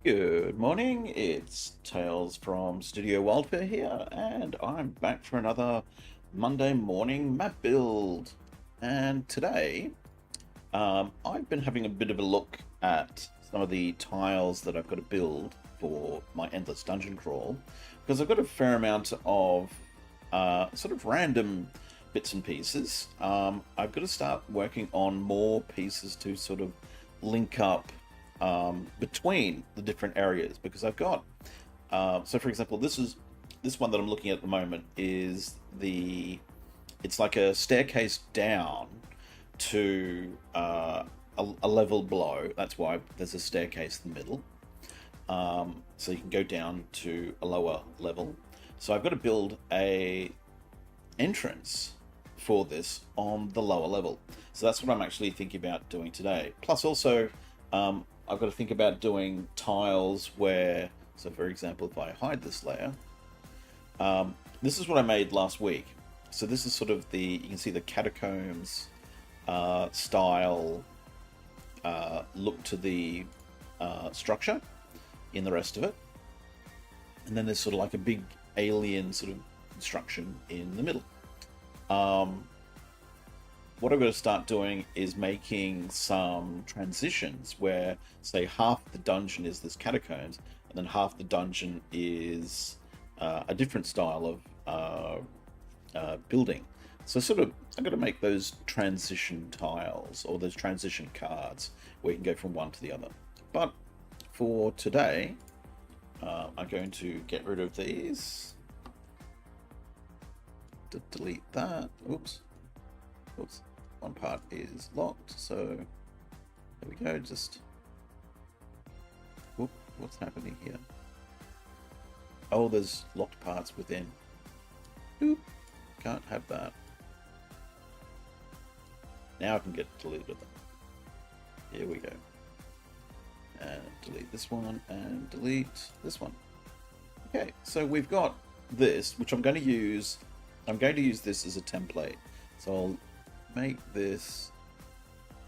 Good morning, it's Tails from Studio Wildfare here, and I'm back for another Monday morning map build. And today, I've been having a bit of a look at some of the tiles that I've got to build for my Endless Dungeon Crawl, because I've got a fair amount of sort of random bits and pieces. I've got to start working on more pieces to sort of link up between the different areas because I've got so for example this one that I'm looking at the moment is it's like a staircase down to a level below. That's why there's a staircase in the middle, so you can go down to a lower level. So I've got to build a entrance for this on the lower level. So that's what I'm actually thinking about doing today. Plus also, I've got to think about doing tiles where, so for example, if I hide this layer, this is what I made last week. So this is sort of you can see the catacombs style look to the structure in the rest of it. And then there's sort of like a big alien sort of construction in the middle. What I'm going to start doing is making some transitions where, say, half the dungeon is this catacombs, and then half the dungeon is a different style of building. So sort of, I'm going to make those transition tiles or those transition cards where you can go from one to the other. But for today, I'm going to get rid of these. Delete that. Oops. One part is locked, so there we go. Just what's happening here? Oh, there's locked parts within. Oop, can't have that. Now I can get deleted them. Here we go. And delete this one and delete this one. Okay, so we've got this, which I'm going to use. I'm going to use this as a template. So I'll make this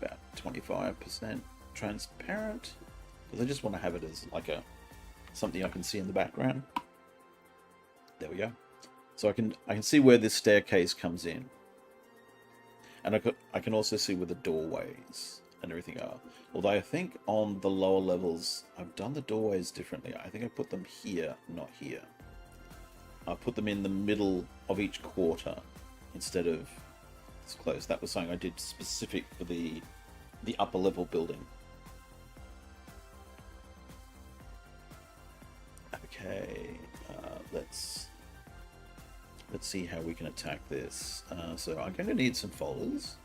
about 25% transparent because I just want to have it as like something I can see in the background. There we go. So I can see where this staircase comes in, and I can also see where the doorways and everything are. Although I think on the lower levels I've done the doorways differently. I think I put them here, not here. I put them in the middle of each quarter instead of close. That was something I did specific for the upper level building. Okay, let's see how we can attack this. So I'm going to need some folders,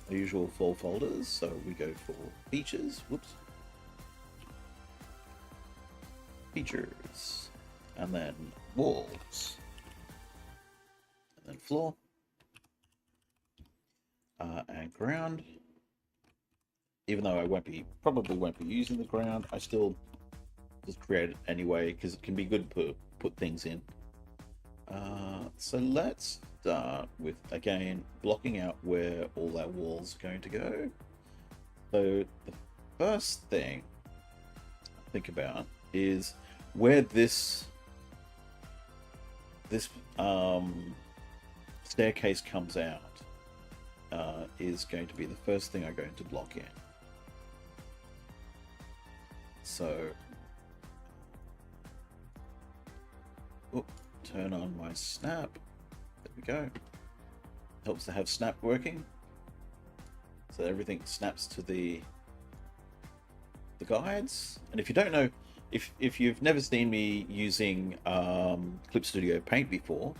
the usual 4 folders. So we go for features. Whoops. Features, and then walls, and then floor. And ground. Even though I probably won't be using the ground, I still just create it anyway because it can be good to put things in. So let's start with, again, blocking out where all our walls are going to go. So the first thing I think about is where this staircase comes out. Is going to be the first thing I'm going to block in. So, turn on my snap. There we go. Helps to have snap working, so everything snaps to the guides. And if you don't know, if you've never seen me using Clip Studio Paint before,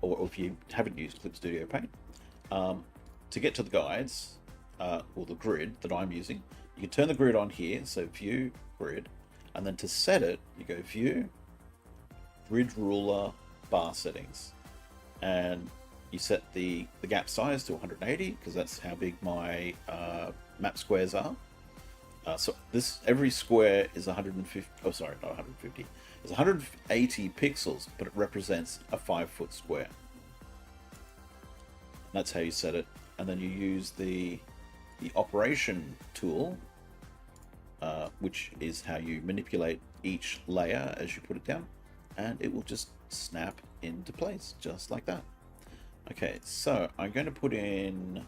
or if you haven't used Clip Studio Paint, to get to the guides, or the grid that I'm using, you can turn the grid on here, so view, grid, and then to set it, you go view, grid ruler, bar settings, and you set the gap size to 180, because that's how big my map squares are. So every square is 150, oh sorry, not 150, it's 180 pixels, but it represents a 5-foot square. That's how you set it. And then you use the operation tool which is how you manipulate each layer as you put it down, and it will just snap into place just like that. Okay, so I'm going to put in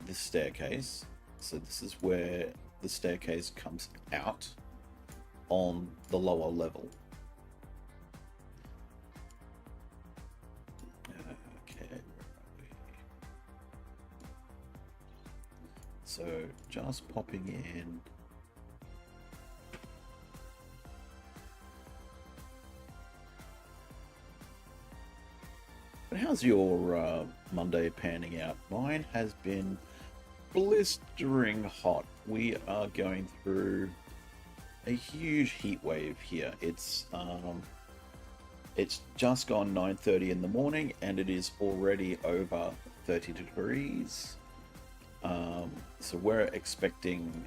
this staircase. So this is where the staircase comes out on the lower level. Okay, where are we? So just popping in. But how's your Monday panning out? Mine has been blistering hot. We are going through a huge heat wave here. It's just gone 9:30 in the morning, and it is already over 30 degrees. So we're expecting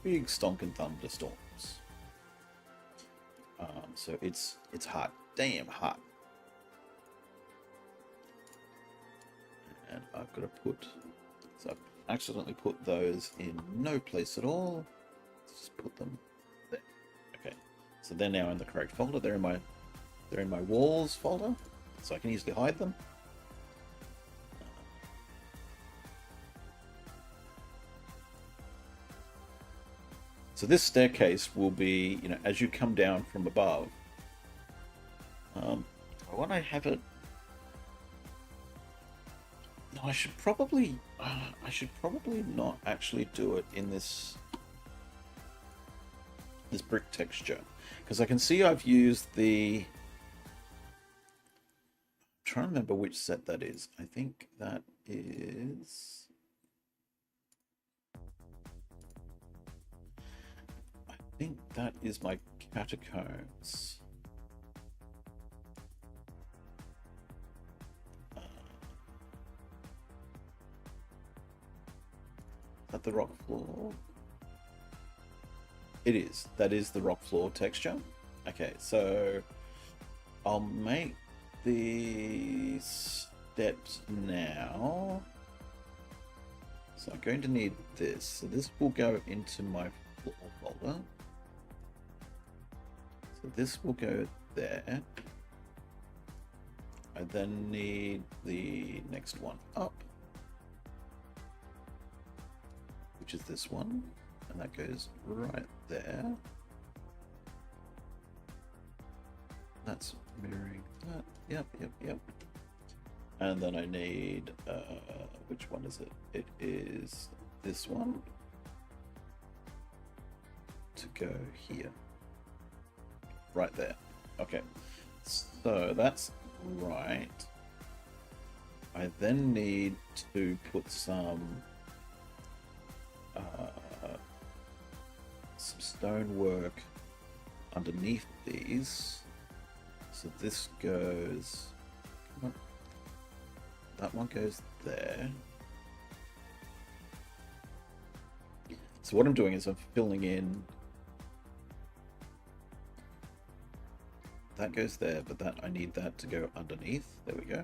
big stonking thunderstorms. So it's hot, damn hot. And I've got to put, so I've accidentally put those in no place at all. Let's just put them there. Okay, so they're now in the correct folder. They're in my walls folder, so I can easily hide them. So this staircase will be, you know, as you come down from above. I want to have it. No, I should probably not actually do it in this brick texture, because I can see I've used the. I'm trying to remember which set that is. I think that is. I think that is my catacombs. At the rock floor. It is. That is the rock floor texture. Okay, so I'll make the steps now. So I'm going to need this. So this will go into my floor folder. So this will go there. I then need the next one up, which is this one, and that goes right there. That's mirroring that. Yep. And then I need, which one is it? It is this one to go here. Right there. Okay, so that's right. I then need to put some stonework underneath these. So this goes, come on, that one goes there. So what I'm doing is I'm filling in, that goes there, but that I need that to go underneath. There we go.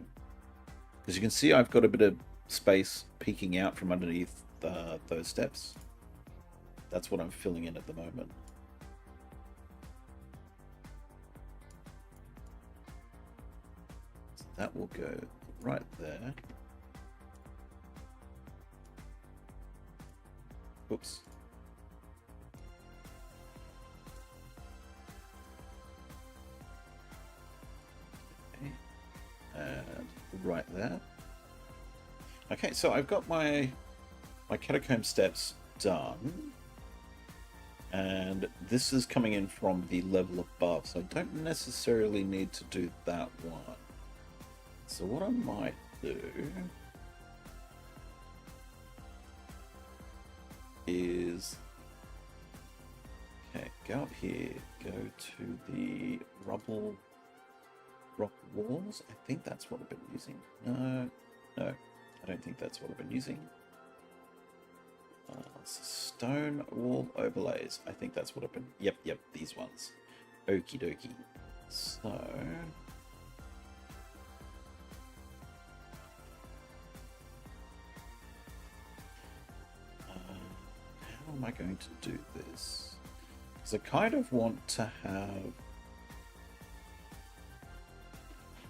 Because you can see I've got a bit of space peeking out from underneath those steps. That's what I'm filling in at the moment. So that will go right there. Oops. Okay. And right there. Okay, so I've got my catacomb steps done. And this is coming in from the level above, so I don't necessarily need to do that one. So what I might do is, okay, go up here, go to the rock walls. I think that's what I've been using. No, I don't think that's what I've been using. Stone wall overlays. I think that's what I've been. Yep, these ones. Okie dokie. So am I going to do this? Because I kind of want to have...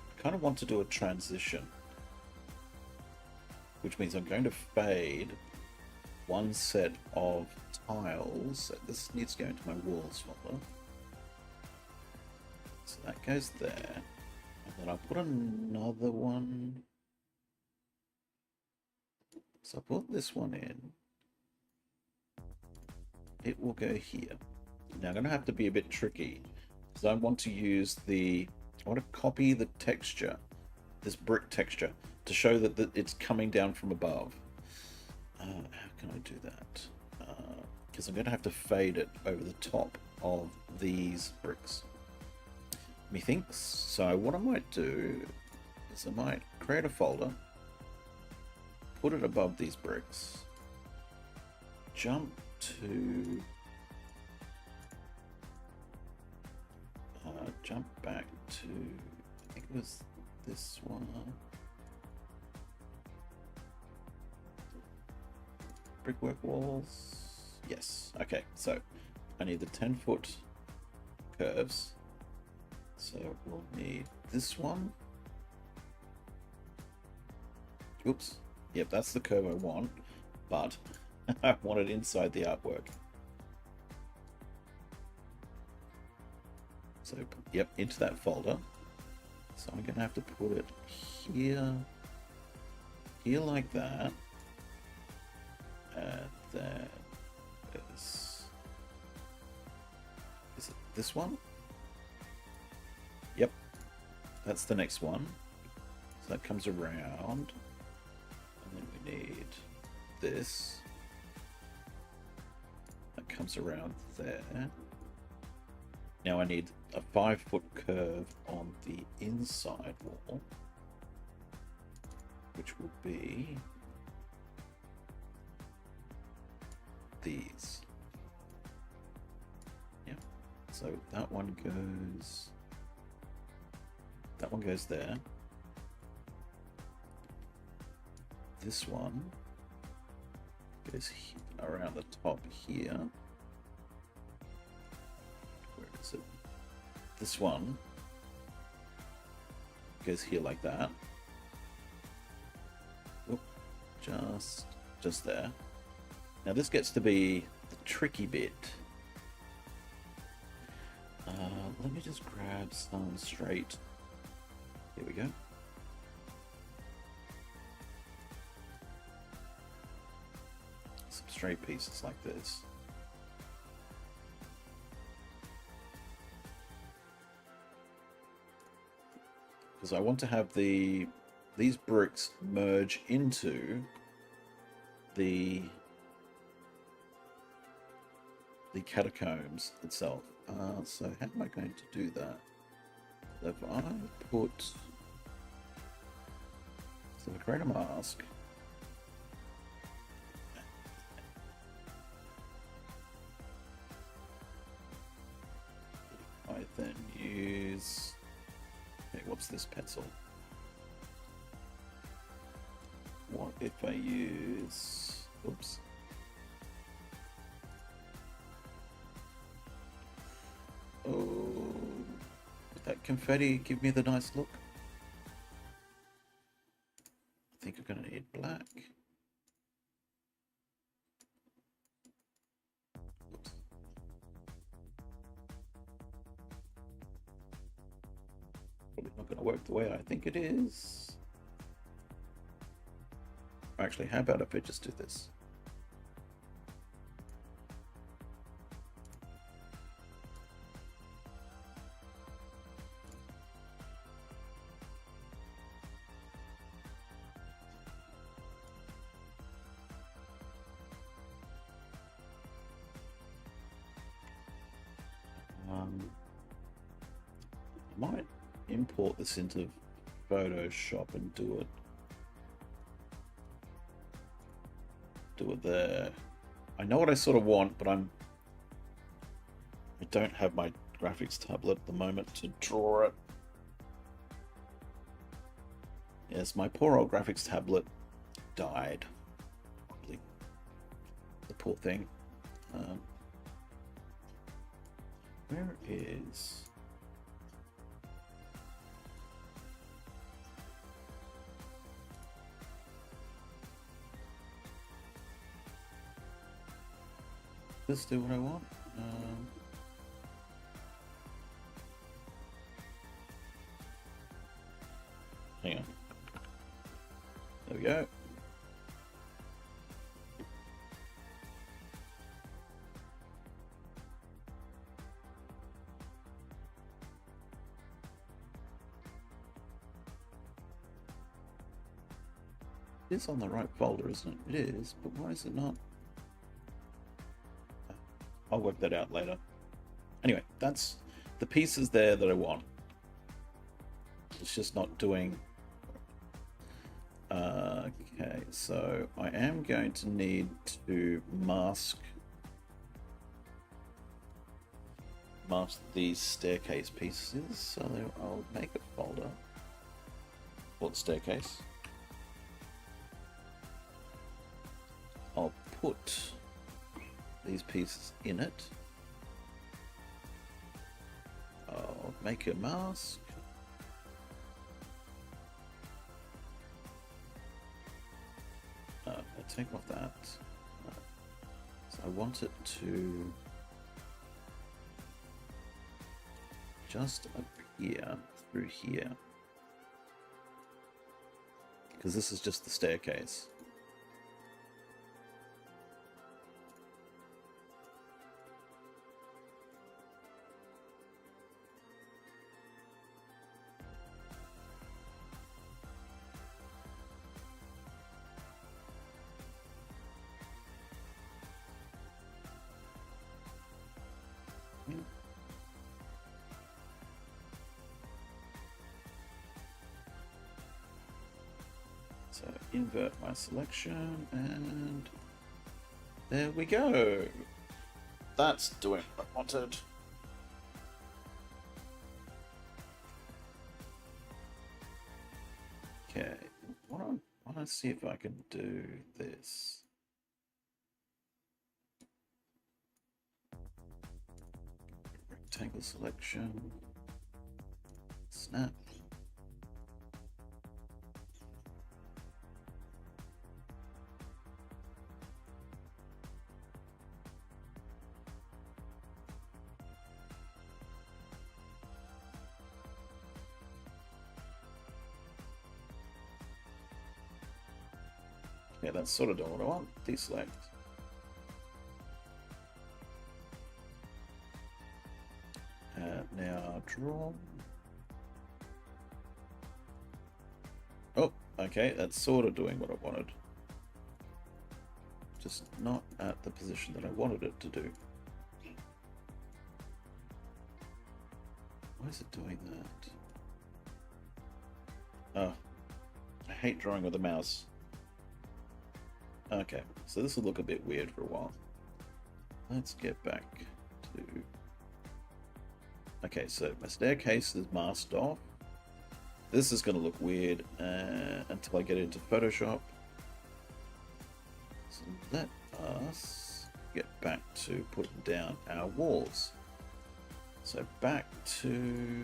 I kind of want to do a transition. Which means I'm going to fade one set of tiles. This needs to go into my walls folder. So that goes there. And then I'll put another one. So I'll put this one in. It will go here. Now I'm going to have to be a bit tricky. Because I want to use the... I want to copy the texture. This brick texture. To show that it's coming down from above. How can I do that? Because I'm going to have to fade it over the top of these bricks. Methinks. So what I might do is I might create a folder, put it above these bricks, jump to, jump back to, I think it was this one. Brickwork walls. Yes. Okay. So I need the 10-foot curves. So we'll need this one. Oops. Yep, that's the curve I want, but I want it inside the artwork. So yep, into that folder. So I'm gonna have to put it here, here like that. And then is it this one? Yep, that's the next one. So that comes around, and then we need this. That comes around there. Now I need a 5-foot curve on the inside wall, which will be these. Yeah. So that one goes there. This one goes around the top here. Where is it? This one goes here like that. Oop, just there. Now this gets to be the tricky bit. Let me just grab some straight. Here we go. Some straight pieces like this. Because I want to have these bricks merge into the catacombs itself. So how am I going to do that? If I put, so I create a mask. I then use, okay, what's this pencil? What if I use, oops. Oh, would that confetti give me the nice look? I think I'm going to need black. Oops. Probably not going to work the way I think it is. Actually, how about if I just do this? I might import this into Photoshop and do it there. I know what I sort of want, but I don't have my graphics tablet at the moment to draw it. Yes, my poor old graphics tablet died. The poor thing. Where is... This do what I want? Hang on. There we go. It's on the right folder, isn't it? It is, but why is it not? I'll work that out later. Anyway, that's the pieces there that I want. It's just not doing... okay, so I am going to need to mask these staircase pieces. So I'll make a folder called staircase. I'll put these pieces in it. I'll make a mask. I'll take off that. So I want it to just appear through here, because this is just the staircase. So invert my selection, and there we go. That's doing what I wanted. Okay, I want to see if I can do this. Rectangle selection, snap. Yeah, that's sort of doing what I want. Deselect. Now draw. Oh, okay, that's sort of doing what I wanted. Just not at the position that I wanted it to do. Why is it doing that? Oh, I hate drawing with a mouse. Okay, so this will look a bit weird for a while. Let's get back to... Okay, so my staircase is masked off. This is going to look weird until I get into Photoshop. So let us get back to putting down our walls. So back to...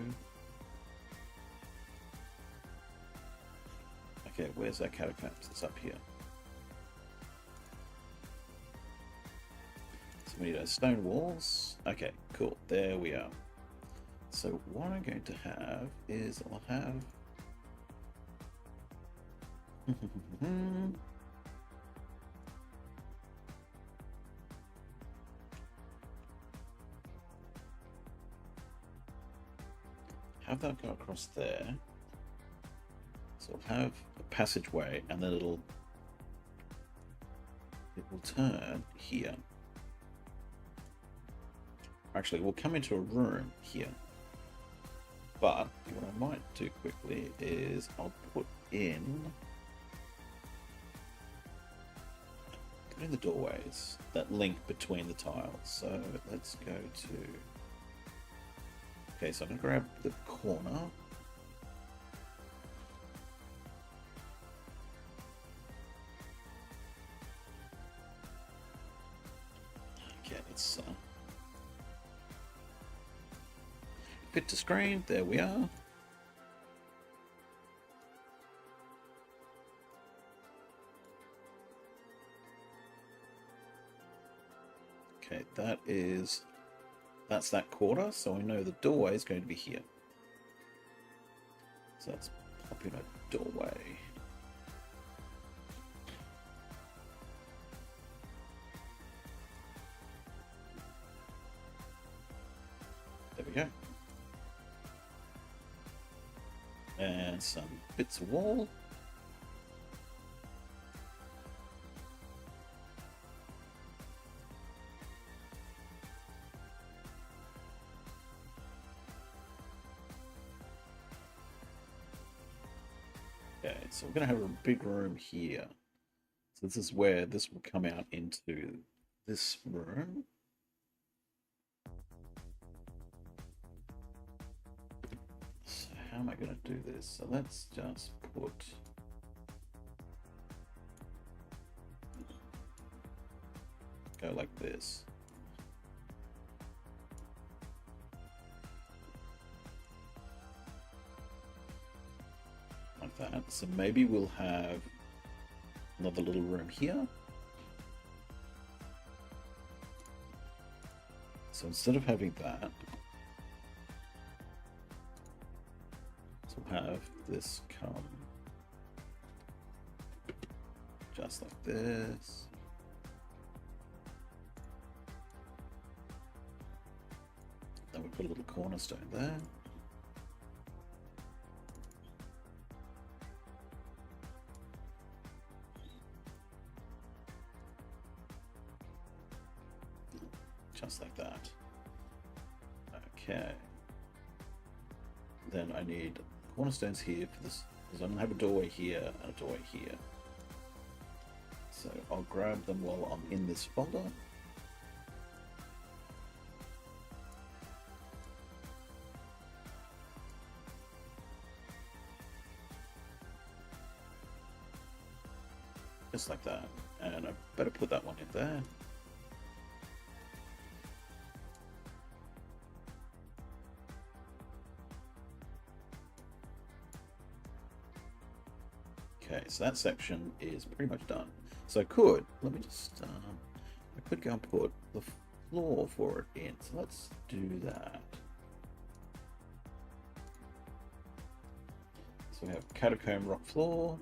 Okay, where's our catacombs? It's up here. So we need our stone walls. Okay, cool. There we are. So what I'm going to have is I'll have... have that go across there. So I'll have a passageway, and then it will turn here. Actually, we'll come into a room here. But what I might do quickly is I'll put in the doorways that link between the tiles. So let's go to... Okay, so I'm going to grab the corner. Okay, let's fit to screen. There we are. Okay, that's that quarter, so I know the doorway is going to be here. So let's pop in a doorway. There we go. And some bits of wall. Okay, so we're going to have a big room here. So this is where this will come out into this room. So how am I going to do this? So let's just put... go like this. Like that. So maybe we'll have another little room here. So instead of having that, we'll have this come just like this. Then we put a little cornerstone there. Just like that. Okay. Then I need cornerstones here for this, because I'm going to have a doorway here and a doorway here. So I'll grab them while I'm in this folder. Just like that. And I better put that one in there. Okay, so that section is pretty much done. So I could, let me just, I could go and put the floor for it in. So let's do that. So we have catacomb rock floor.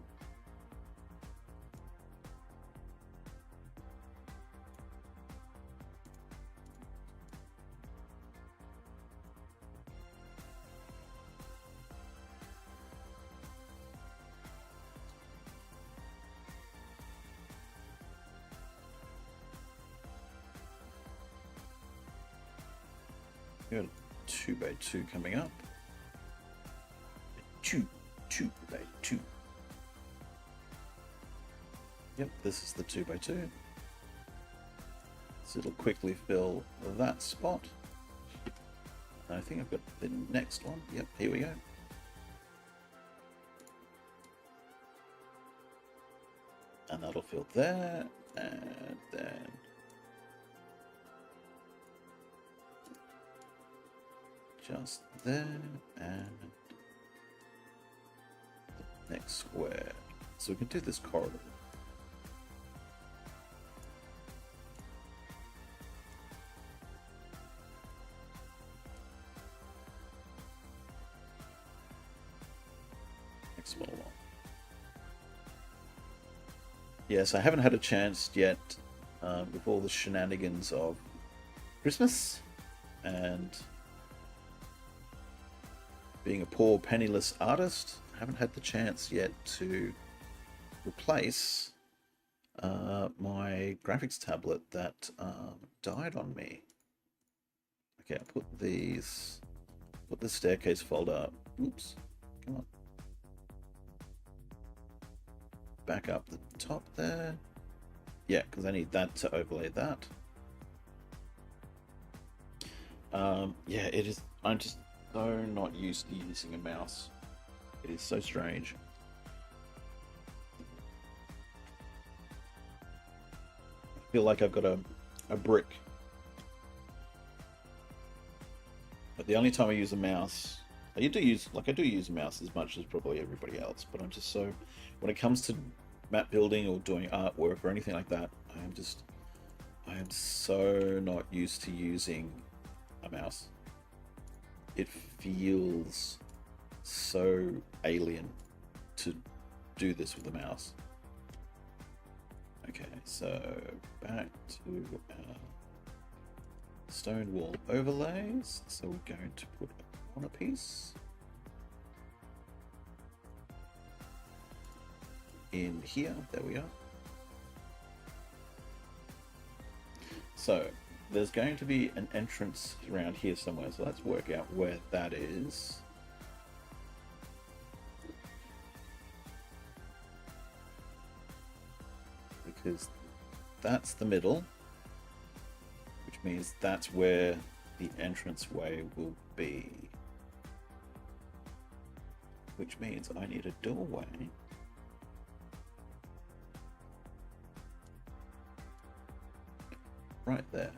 We got a 2x2 coming up. 2x2. Yep, this is the 2x2. So it'll quickly fill that spot. I think I've got the next one. Yep, here we go. And that'll fill there, and then just there, and the next square. So we can do this corridor. Next small one. Yes, I haven't had a chance yet with all the shenanigans of Christmas and being a poor penniless artist. I haven't had the chance yet to replace my graphics tablet that died on me. Okay, I'll put this staircase folder. Oops, come on. Back up the top there. Yeah, because I need that to overlay that. Yeah, it is. I'm just so not used to using a mouse. It is so strange. I feel like I've got a brick But the only time I use a mouse, I do use a mouse as much as probably everybody else, but I'm just so, when it comes to map building or doing artwork or anything like that, I am so not used to using a mouse. It feels so alien to do this with a mouse. Okay, so back to our stone wall overlays. So we're going to put a corner piece in here. There we are. So there's going to be an entrance around here somewhere. So let's work out where that is. Because that's the middle, which means that's where the entranceway will be. Which means I need a doorway. Right there.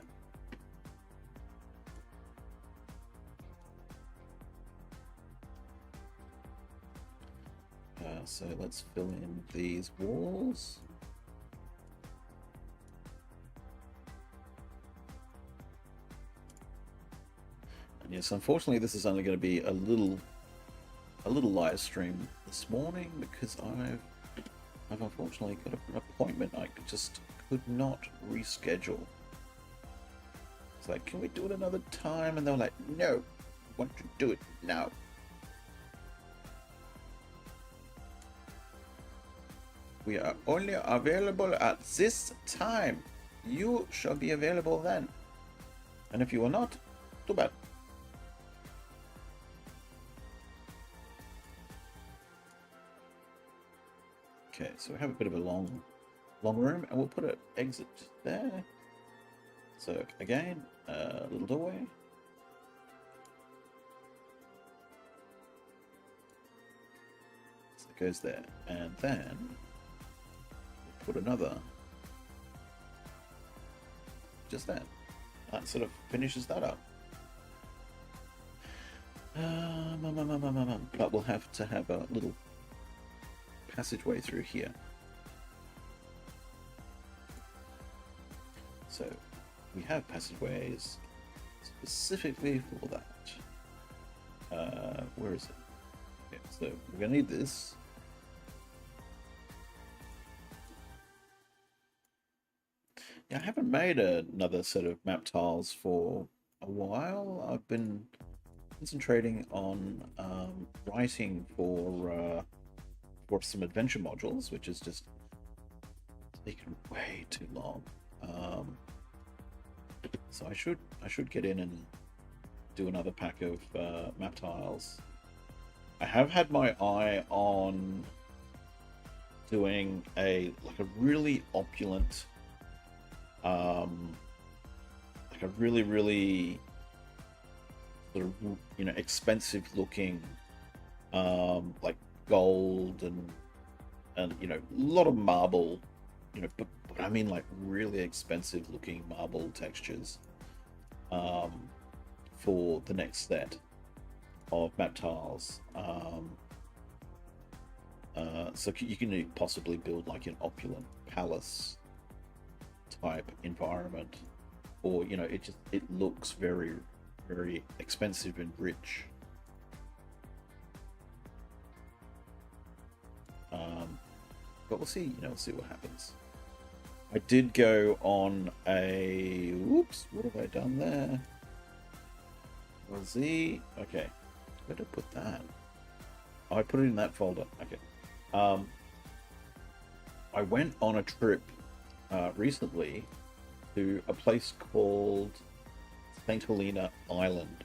So let's fill in these walls. And yes, unfortunately, this is only going to be a little live stream this morning because I've unfortunately got an appointment I just could not reschedule. It's like, can we do it another time? And they're like, no, I want to do it now. We are only available at this time. You shall be available then. And if you are not, too bad. Okay, so we have a bit of a long room, and we'll put an exit there. So again, a little doorway. So it goes there, and then we'll put another just there. That sort of finishes that up. But we'll have to have a little passageway through here. So we have passageways specifically for that. Where is it? Okay, so we're gonna need this. Yeah, I haven't made another set of map tiles for a while. I've been concentrating on writing for some adventure modules, which is just taken way too long. So I should get in and do another pack of map tiles. I have had my eye on doing a really opulent, like a really sort of, you know, expensive looking, like gold and you know, a lot of marble, you know, but I mean like really expensive looking marble textures for the next set of map tiles. So you can possibly build like an opulent palace type environment, or you know, it looks very expensive and rich. But we'll see, you know, we'll see what happens. I did go on a, whoops, what have I done there? Was he, okay, where did I put that? Oh, I put it in that folder, okay. I went on a trip recently to a place called St. Helena Island,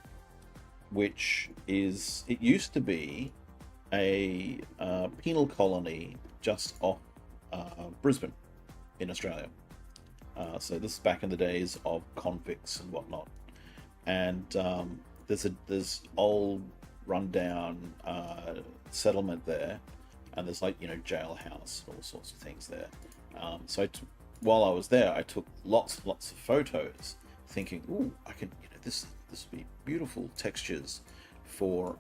which is, it used to be a penal colony just off Brisbane in Australia. So this is back in the days of convicts and whatnot. And there's old rundown settlement there, and there's like, you know, jailhouse and all sorts of things there. So while I was there, I took lots of photos, thinking, "Ooh, I can, you know, this this would be beautiful textures for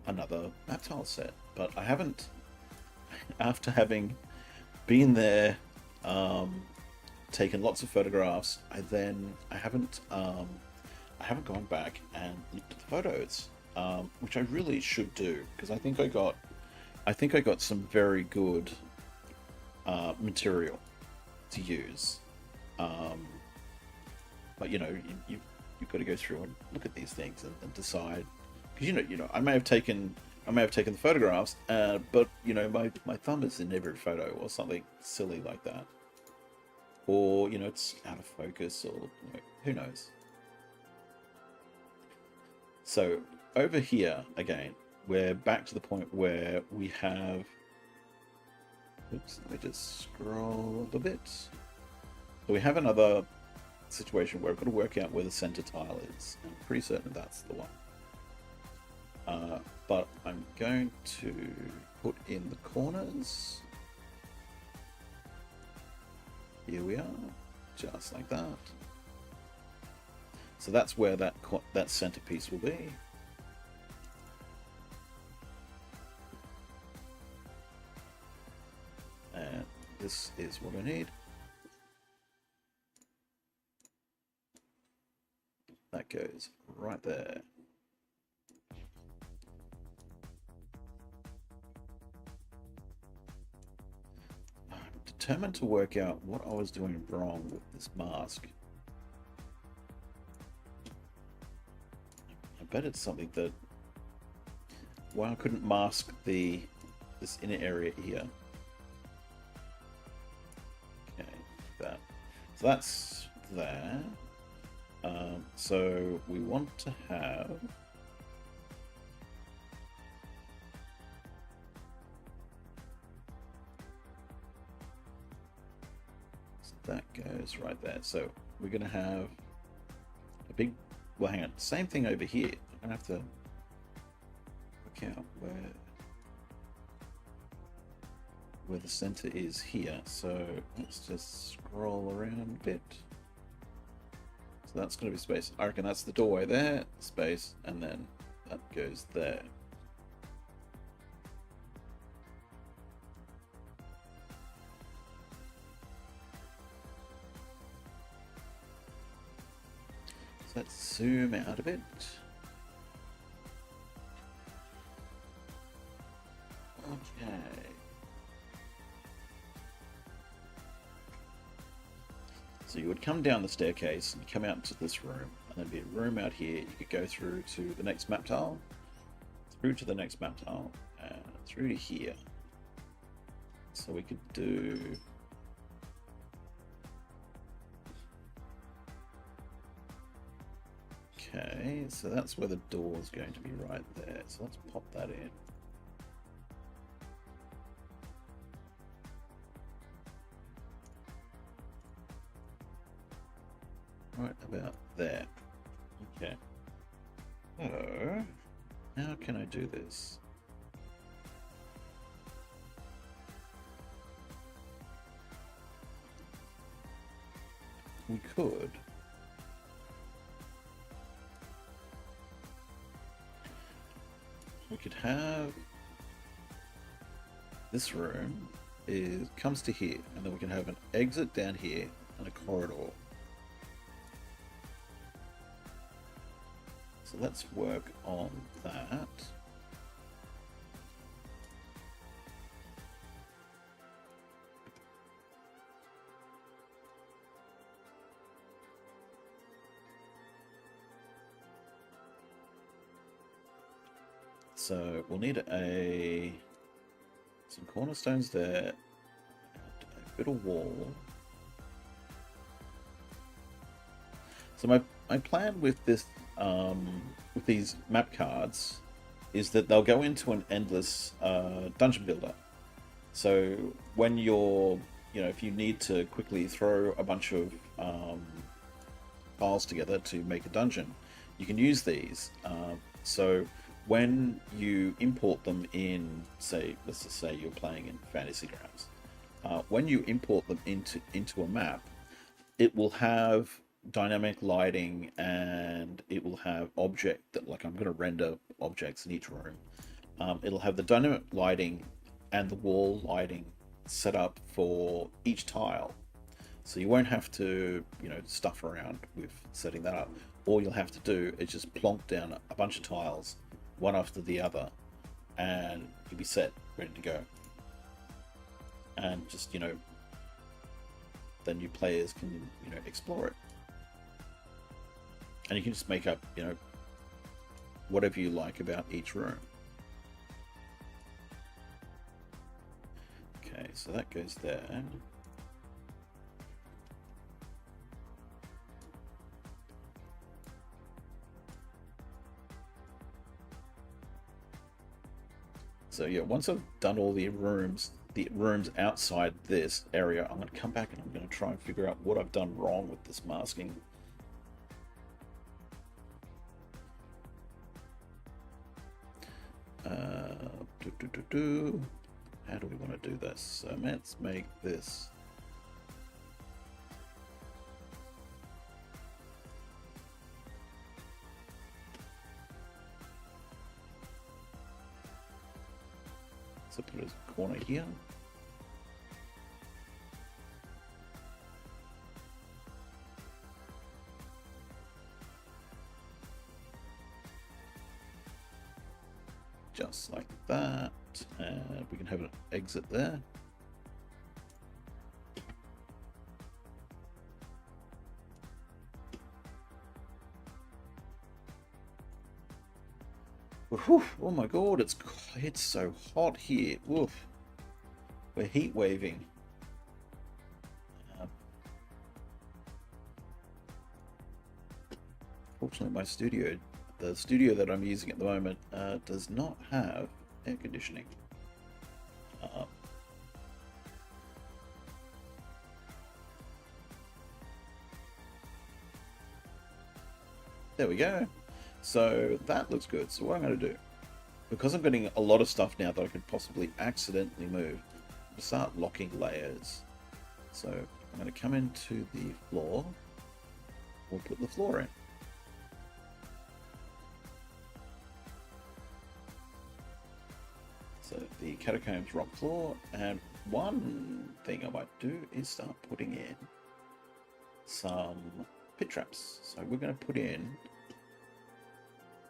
another map tile set. But I haven't, after having been there, taken lots of photographs, I haven't gone back and looked at the photos, which I really should do, because I think I got some very good material to use. But you've got to go through and look at these things and decide, because I may have taken the photographs, but my thumb is in every photo or something silly like that, or it's out of focus, or who knows. So over here again, we're back to the point where we have. Oops, let me just scroll a little bit. So we have another situation where I've got to work out where the center tile is. I'm pretty certain that's the one. But I'm going to put in the corners. Here we are, just like that. So that's where that centerpiece will be. And this is what I need. That goes right there. I'm determined to work out what I was doing wrong with this mask. I bet it's something that, why I couldn't mask this inner area here. Okay, that. So that's there. So we want to have that goes right there. So we're going to have a big, well, hang on, same thing over here. I'm going to have to work out where the center is here. So let's just scroll around a bit. So that's going to be space. I reckon that's the doorway there, space, and then that goes there. So let's zoom out a bit. Okay. So you would come down the staircase and come out into this room, and there'd be a room out here. You could go through to the next map tile, through to the next map tile, and through to here. So we could do... Okay, so that's where the door is going to be right there. So let's pop that in. Right about there. Okay. So, how can I do this? We could. We could have this room comes to here, and then we can have an exit down here and a corridor. So let's work on that. So we'll need some cornerstones there, and a bit of wall. So my plan with this with these map cards is that they'll go into an endless dungeon builder. So when you're, if you need to quickly throw a bunch of files together to make a dungeon, you can use these. So when you import them in, let's just say you're playing in Fantasy Grounds, when you import them into a map, it will have dynamic lighting, and it will have object that, like, I'm going to render objects in each room. It'll have the dynamic lighting and the wall lighting set up for each tile. So you won't have to, stuff around with setting that up. All you'll have to do is just plonk down a bunch of tiles, one after the other, and you'll be set, ready to go. And just, then new players can, explore it. And you can just make up, whatever you like about each room. Okay, so that goes there. So yeah, once I've done all the rooms outside this area, I'm going to come back and I'm going to try and figure out what I've done wrong with this masking. How do we want to do this? So let's make this. So put a corner here. Just like that, and we can have an exit there. Whew, oh my god, it's so hot here. Woof. We're heat waving. Fortunately, the studio that I'm using at the moment, does not have air conditioning. There we go. So that looks good. So what I'm going to do, because I'm getting a lot of stuff now that I could possibly accidentally move, I'm going to start locking layers. So I'm going to come into the floor. We'll put the floor in. So the catacombs rock floor, and one thing I might do is start putting in some pit traps. So we're going to put in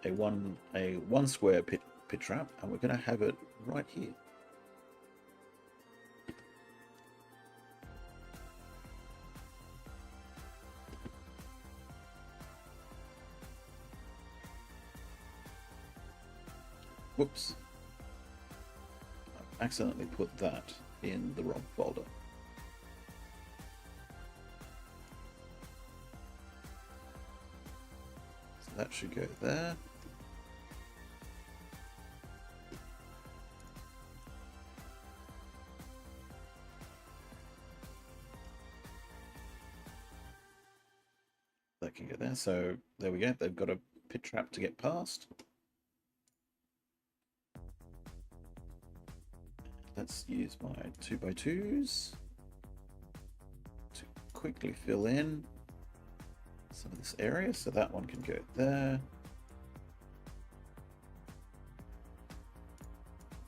a one square pit trap, and we're going to have it right here. Whoops. I accidentally put that in the wrong folder. So that should go there. That can go there. So there we go. They've got a pit trap to get past. Let's use my 2x2s to quickly fill in some of this area. So that one can go there.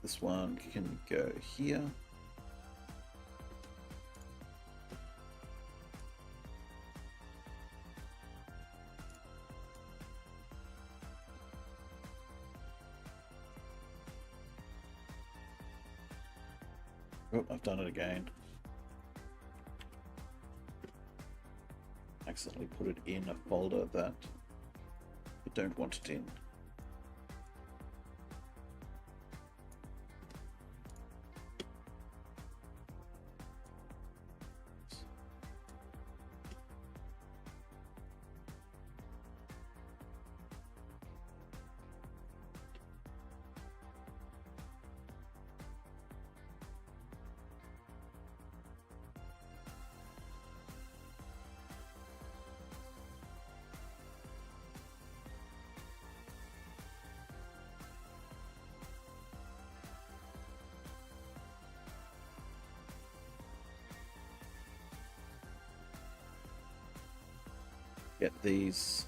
This one can go here. Oh, I've done it again. Accidentally put it in a folder that I don't want it in. get these,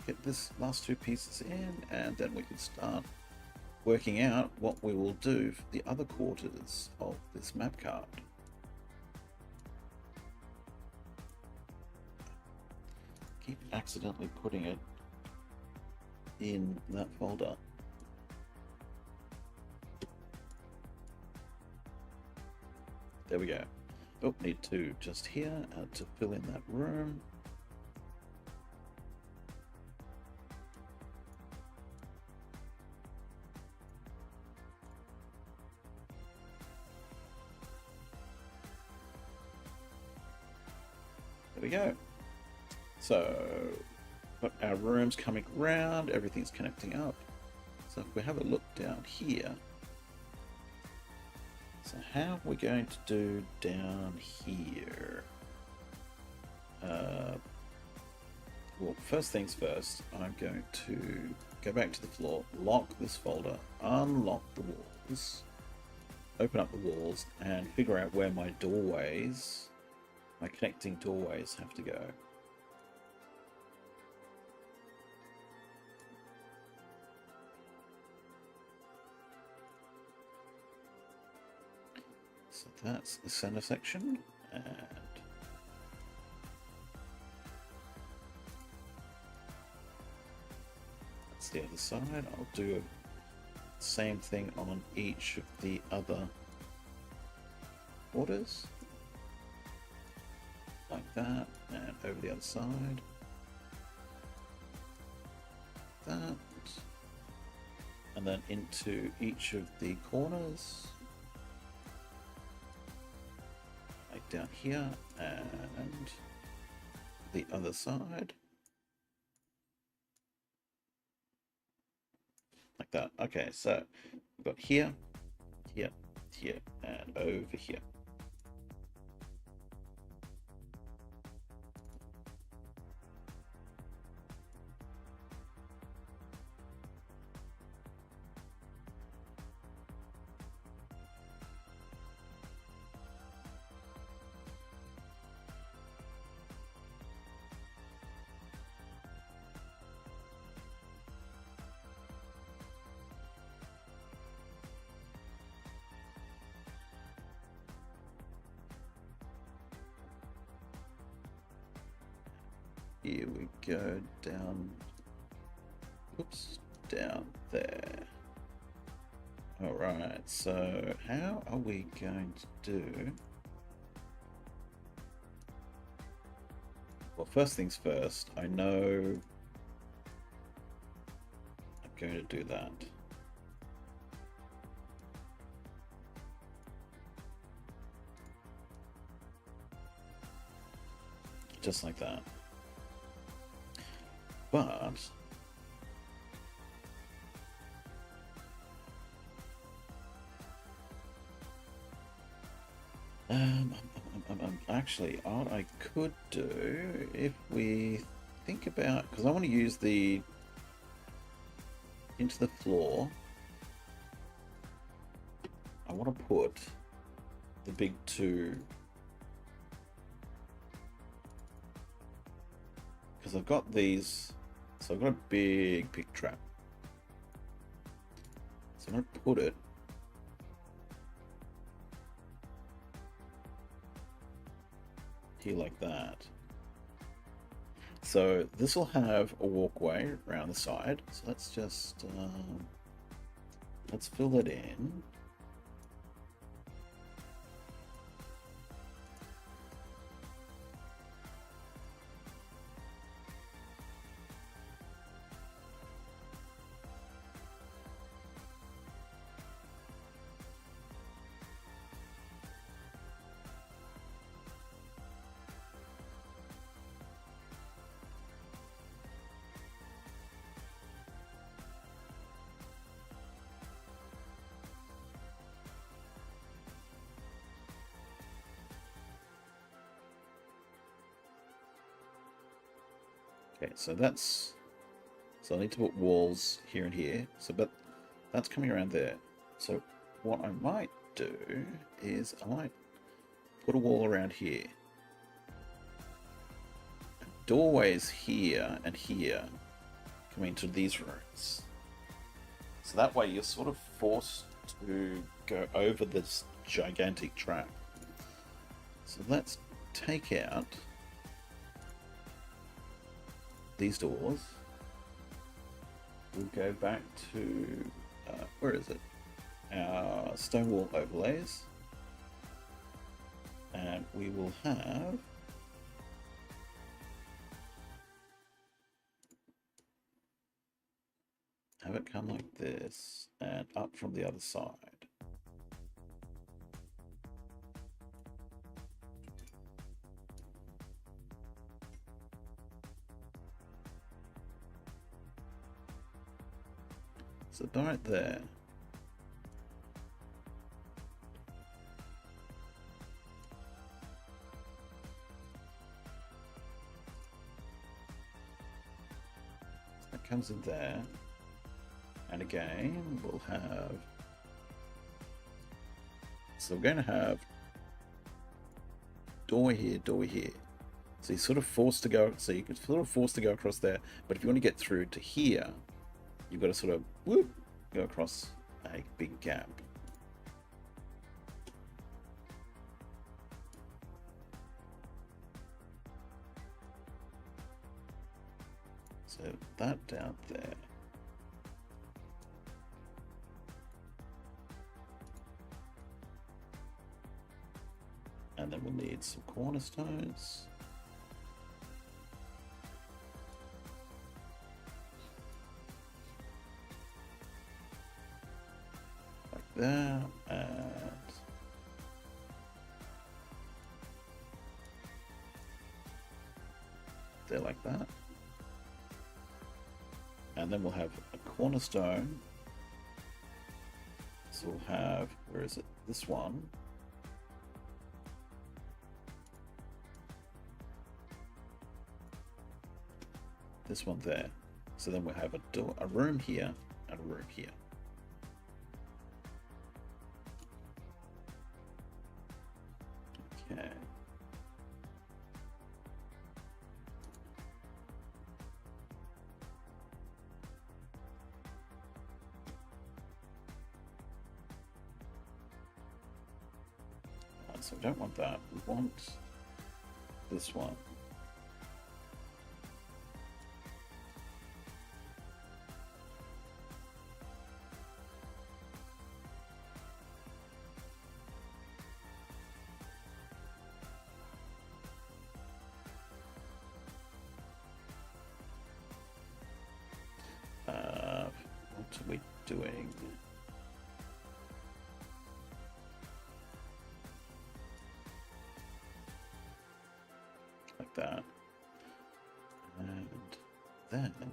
get this last two pieces in, and then we can start working out what we will do for the other quarters of this map card. Keep accidentally putting it in that folder. There we go. Oh, need to just here to fill in that room. There we go. So, got our rooms coming around, everything's connecting up. So if we have a look down here, so how are we going to do down here? Well, first things first, I'm going to go back to the floor, lock this folder, unlock the walls, open up the walls, and figure out where my doorways, my connecting doorways have to go. So that's the center section, and that's the other side. I'll do the same thing on each of the other quarters, like that, and over the other side, that, and then into each of the corners. Down here, and the other side, like that. Okay, so we've got here, here, here, and over here. Here we go down, oops, down there. All right, so how are we going to do? Well, first things first, I know I'm going to do that. Just like that. But actually, what I could do, if we think about, because I want to use the into the floor, I want to put the big two, because I've got these. So I've got a big pig trap. So I'm going to put it here like that. So this will have a walkway around the side. So let's just let's fill it in. Okay, so that's, so I need to put walls here and here. So, but that's coming around there. So what I might do is I might put a wall around here. doorways here and here coming to these rooms. So that way you're sort of forced to go over this gigantic trap. So let's take out these doors. We'll go back to, where is it? Our stone wall overlays. And we will have it come like this and up from the other side. So right there. So that comes in there. And again, we'll have, so we're going to have door here, door here. So you're sort of forced to go, so you can sort of forced to go across there, but if you want to get through to here, you've got to sort of whoop, go across a big gap. So that down there. And then we'll need some cornerstones. Like that, and there like that. And then we'll have a cornerstone. So we'll have, where is it? This one. This one there. So then we'll have a door, a room here, and a room here. Okay. So we don't want that. We want this one. What are we doing? Like that. And then there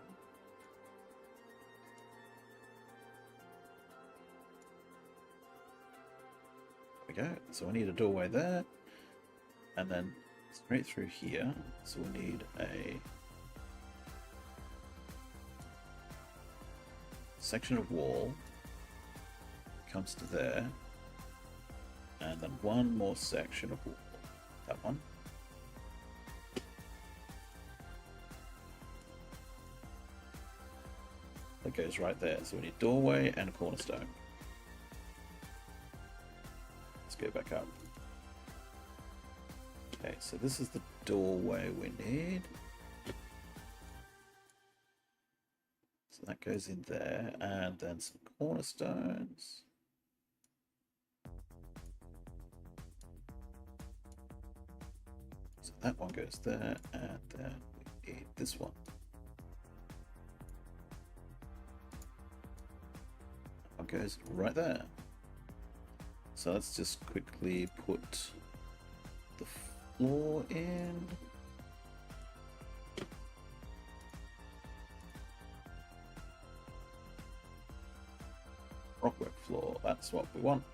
we go. So we need a doorway there. And then straight through here. So we need a section of wall comes to there, and then one more section of wall, that one. That goes right there. So we need doorway and a cornerstone. Let's go back up. Okay, so this is the doorway we need. So that goes in there, and then some cornerstones. So that one goes there, and then we need this one. That one goes right there. So let's just quickly put the floor in. Rockwork floor, that's what we want.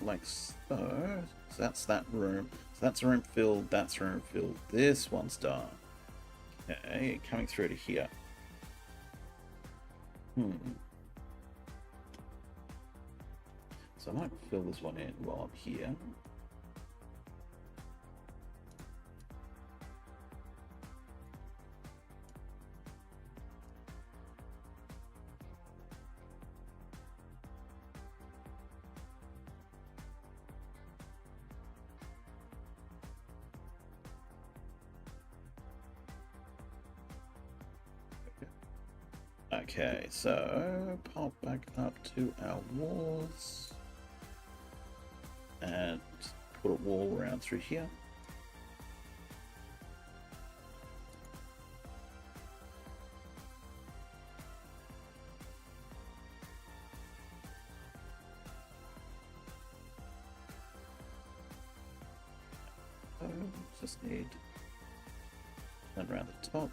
like so. So that's that room. So that's room filled, that's room filled. This one's done. Okay, coming through to here. So I might fill this one in while I'm here. Okay, so pop back up to our walls and put a wall around through here. So just need that around the top.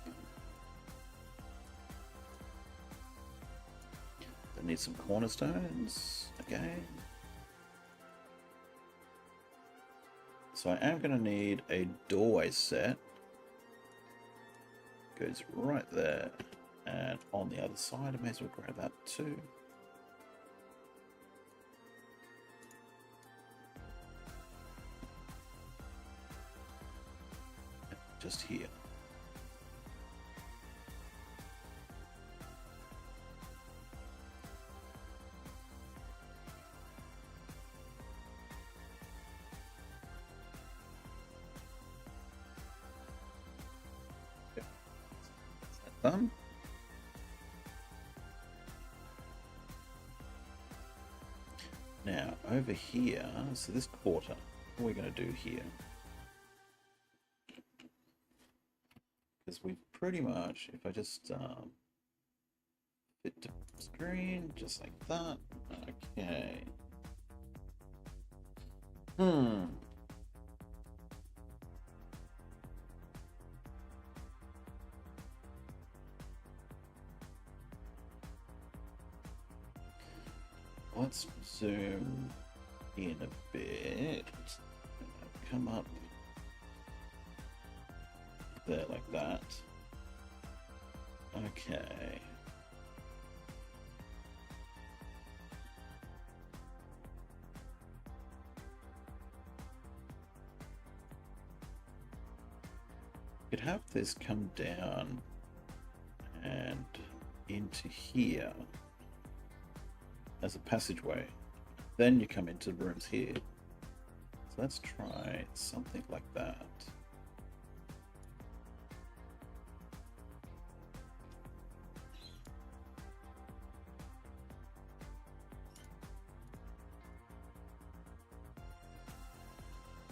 Need some cornerstones again. So I am going to need a doorway set. Goes right there. And on the other side, I may as well grab that too. Just here. Done. Now over here, so this quarter, what are we going to do here? Because we've pretty much, if I just fit to screen, just like that. Okay. Let's zoom in a bit. Come up there like that. Okay. Could have this come down and into here as a passageway. Then you come into rooms here. So let's try something like that.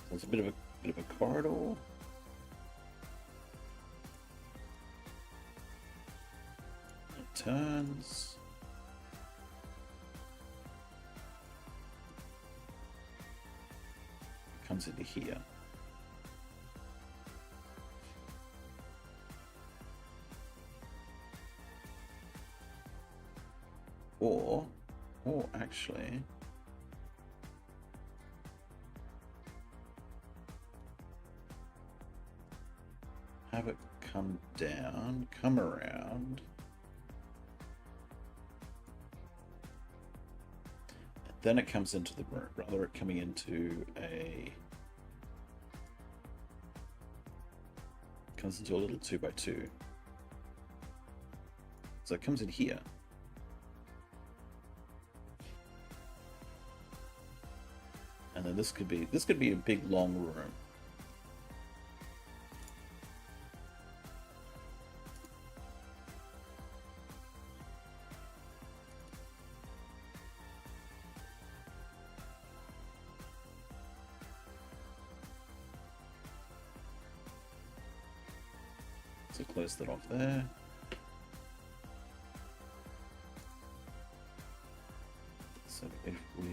So it's a bit of a corridor. It turns. Comes into here. Or actually, have it come down, come around, then it comes into the room, rather it coming into comes into a little 2x2. So it comes in here. And then this could be a big long room. So close that off there. So if we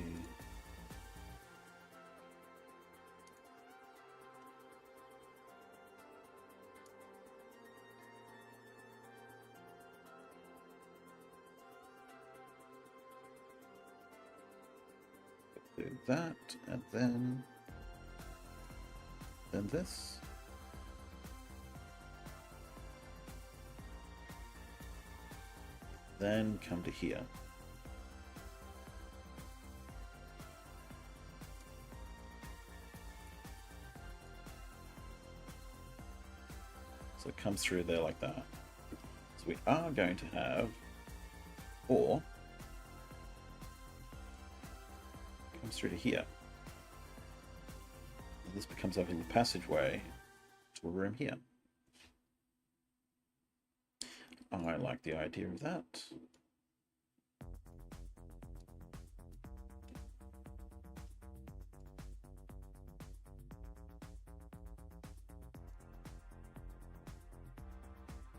do that, and then this. Then come to here. So it comes through there like that. So we are going to have, or comes through to here. And this becomes over the passageway to a room here. I like the idea of that.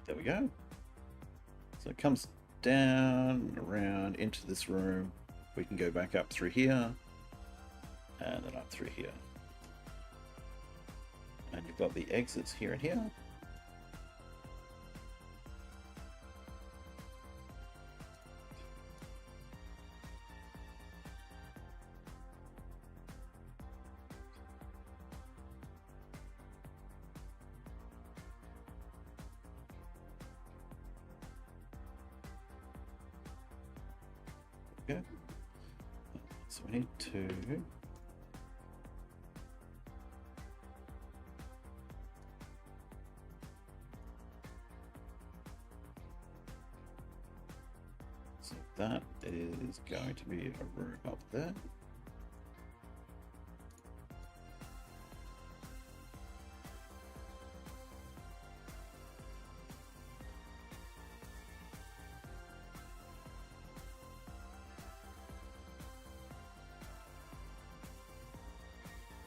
There we go. So it comes down, around, into this room. We can go back up through here, and then up through here. And you've got the exits here and here. Okay. So we need to so that is going to be a room up there.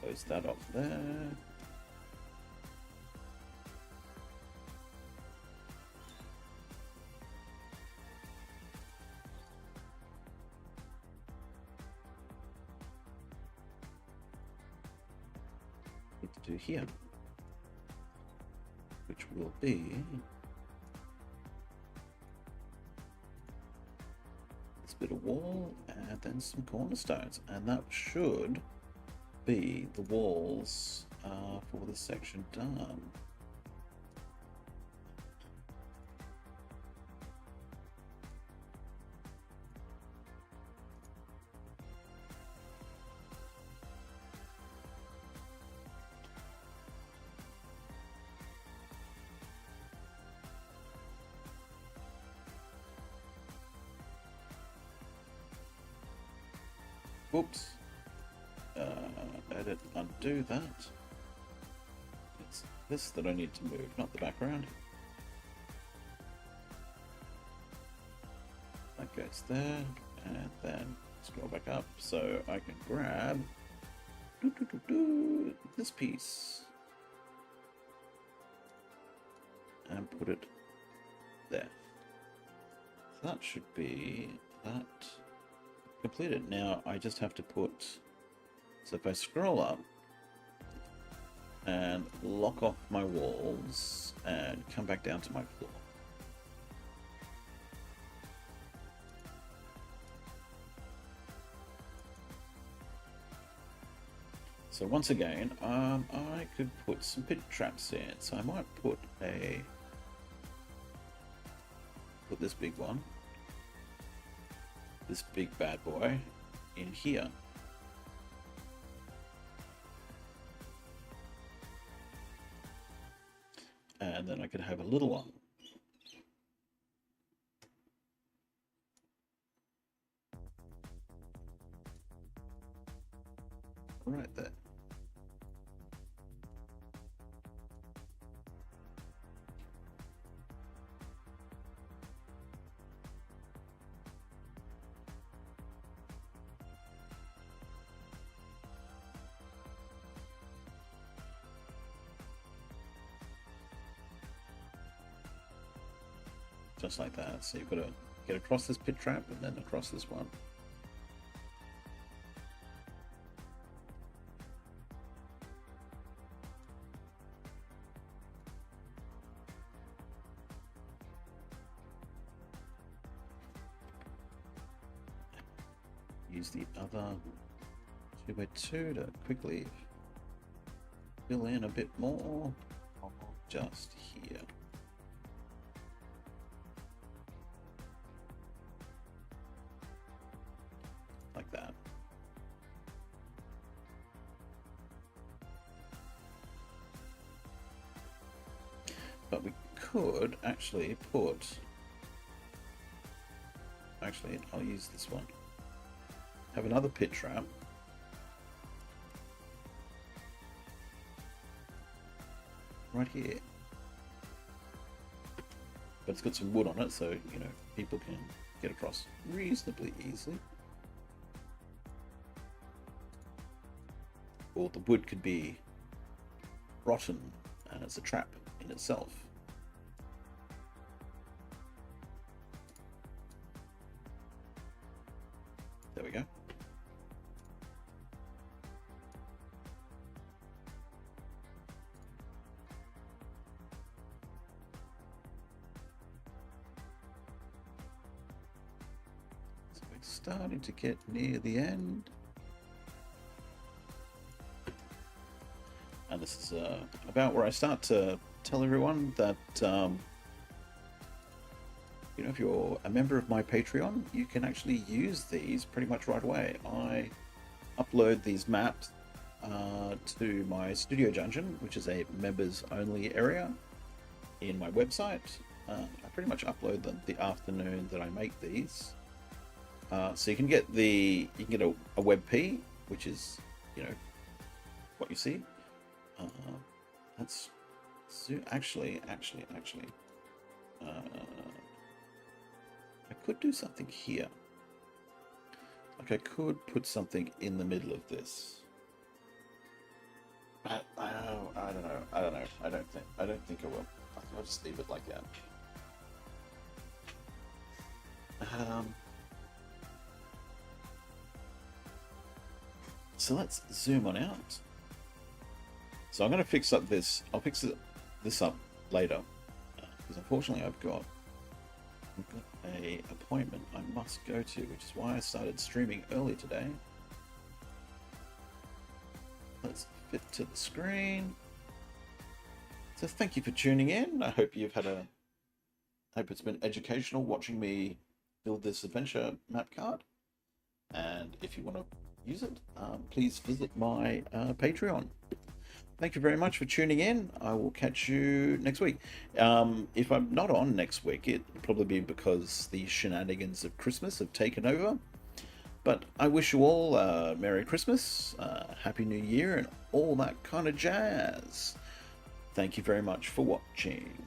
Close that off there. Need to do here, which will be this bit of wall and then some cornerstones, and that should be the walls for this section done. Whoops. Edit, undo that. It's this that I need to move, not the background. That goes there, and then scroll back up so I can grab this piece and put it there. So that should be that completed. Now I just have to put, so if I scroll up and lock off my walls and come back down to my floor. So once again, I could put some pit traps in. So I might put this big one, this big bad boy in here. And then I could have a little one. Right there. Just like that. So you've got to get across this pit trap and then across this one. Use the other 2x2 to quickly fill in a bit more. Just here. Like that. But we could actually put... Actually, I'll use this one. Have another pit trap. Right here. But it's got some wood on it, so, you know, people can get across reasonably easily. Or the wood could be rotten, and it's a trap in itself. There we go. So we're starting to get near the end. And this is about where I start to tell everyone that, you know, if you're a member of my Patreon, you can actually use these pretty much right away. I upload these maps to my Studio Dungeon, which is a members-only area in my website. I pretty much upload them the afternoon that I make these. So you can get a WebP, which is, you know, what you see. That's actually, I could do something here. Like I could put something in the middle of this. I don't know. I don't think I will. I'll just leave it like that. So let's zoom on out. So I'm going to fix up this. I'll fix this up later, because unfortunately I've got a appointment I must go to, which is why I started streaming early today. Let's fit to the screen. So thank you for tuning in. I hope you've had I hope it's been educational watching me build this adventure map card. And if you want to use it, please visit my Patreon. Thank you very much for tuning in. I will catch you next week. If I'm not on next week, it'll probably be because the shenanigans of Christmas have taken over. But I wish you all a Merry Christmas, Happy New Year, and all that kind of jazz. Thank you very much for watching.